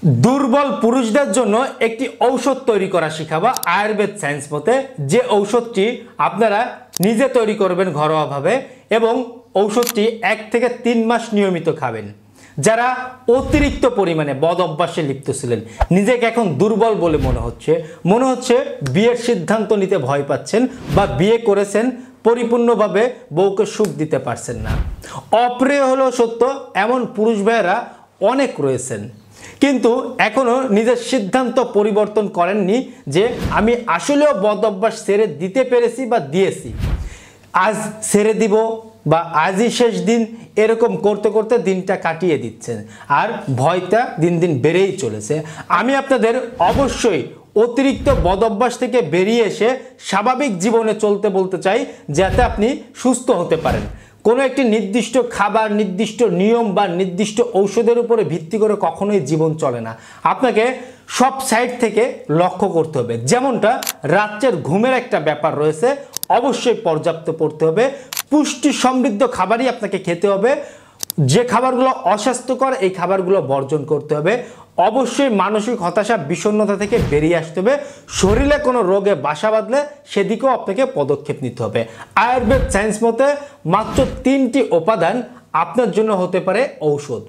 দুর্বল পুরুষদের জন্য একটি ঔষধ তৈরি করা শিখাবো আয়ুর্বেদ সায়েন্স মতে। যে ঔষধটি আপনারা নিজে তৈরি করবেন ঘরোয়াভাবে এবং ঔষধটি 1 থেকে 3 মাস নিয়মিত খাবেন। যারা অতিরিক্ত পরিমাণে বদ অভ্যাসে লিপ্ত ছিলেন, নিজেকে এখন দুর্বল বলে মনে হচ্ছে বিয়ের সিদ্ধান্ত নিতে ভয় পাচ্ছেন বা বিয়ে করেছেন পরিপূর্ণভাবে বউকে সুখ দিতে পারছেন না, অপ্রিয় হলেও সত্য এমন পুরুষ ভাইয়েরা অনেক রয়েছেন, কিন্তু এখনো নিজের সিদ্ধান্ত পরিবর্তন করেননি যে আমি আসলেও বদ অভ্যাস ছেড়ে দিতে পেরেছি বা দিয়েছি, আজ ছেড়ে দিব বা আজই শেষ দিন, এরকম করতে করতে দিনটা কাটিয়ে দিচ্ছেন আর ভয়টা দিন দিন বেড়েই চলেছে। আমি আপনাদের অবশ্যই অতিরিক্ত বদ অভ্যাস থেকে বেরিয়ে এসে স্বাভাবিক জীবনে চলতে বলতে চাই, যাতে আপনি সুস্থ হতে পারেন। কোনো একটি নির্দিষ্ট খাবার, নির্দিষ্ট নিয়ম বা নির্দিষ্ট ঔষধের উপরে ভিত্তি করে কখনোই জীবন চলে না। আপনাকে সব সাইড থেকে লক্ষ্য করতে হবে। যেমনটা রাত্রের ঘুমের একটা ব্যাপার রয়েছে, অবশ্যই পর্যাপ্ত পড়তে হবে, পুষ্টি সমৃদ্ধ খাবারই আপনাকে খেতে হবে। যে খাবারগুলো অস্বাস্থ্যকর এই খাবারগুলো বর্জন করতে হবে। অবশ্যই মানসিক হতাশা, বিষণ্ণতা থেকে বেরিয়ে আসতে হবে। শরীরে কোনো রোগে বাসা বাঁধলে সেদিকেও আপনাকে পদক্ষেপ নিতে হবে। আয়ুর্বেদ সায়েন্স মতে মাত্র 3টি উপাদান আপনার জন্য হতে পারে ঔষধ।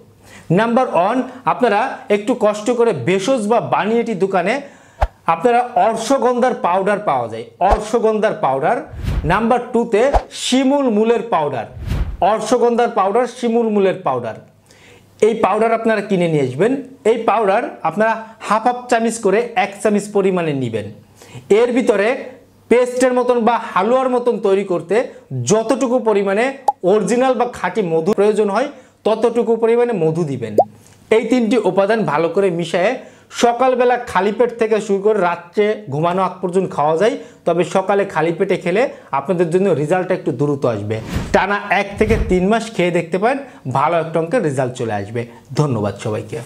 নাম্বার 1, আপনারা একটু কষ্ট করে ভেষজ বা বানিয়েটি দোকানে আপনারা অর্শগন্ধার পাউডার পাওয়া যায়, অর্শগন্ধার পাউডার। নাম্বার 2তে শিমুল মূলের পাউডার, অর্শগন্ধার পাউডার, শিমুল মূলের পাউডার। এই পাউডার আপনারা কিনে নিয়ে আসবেন। এই পাউডার আপনারা হাফ চামচ করে 1 চামচ পরিমাণে নেবেন। এর ভিতরে পেস্টের মতন বা হালুয়ার মতন তৈরি করতে যতটুকু পরিমাণে অরিজিনাল বা খাঁটি মধু প্রয়োজন হয় ততটুকু পরিমাণে মধু দিবেন। এই 3টি উপাদান ভালো করে মিশিয়ে সকালবেলা খালি পেট থেকে শুরু করে রাত্রে ঘুমানো আগ পর্যন্ত খাওয়া যায়, তবে সকালে খালি পেটে খেলে আপনাদের জন্য রেজাল্টটা একটু দ্রুত আসবে। টানা 1 থেকে 3 মাস খেয়ে দেখতে পারেন, ভালো একটা অঙ্কের রেজাল্ট চলে আসবে। ধন্যবাদ সবাইকে।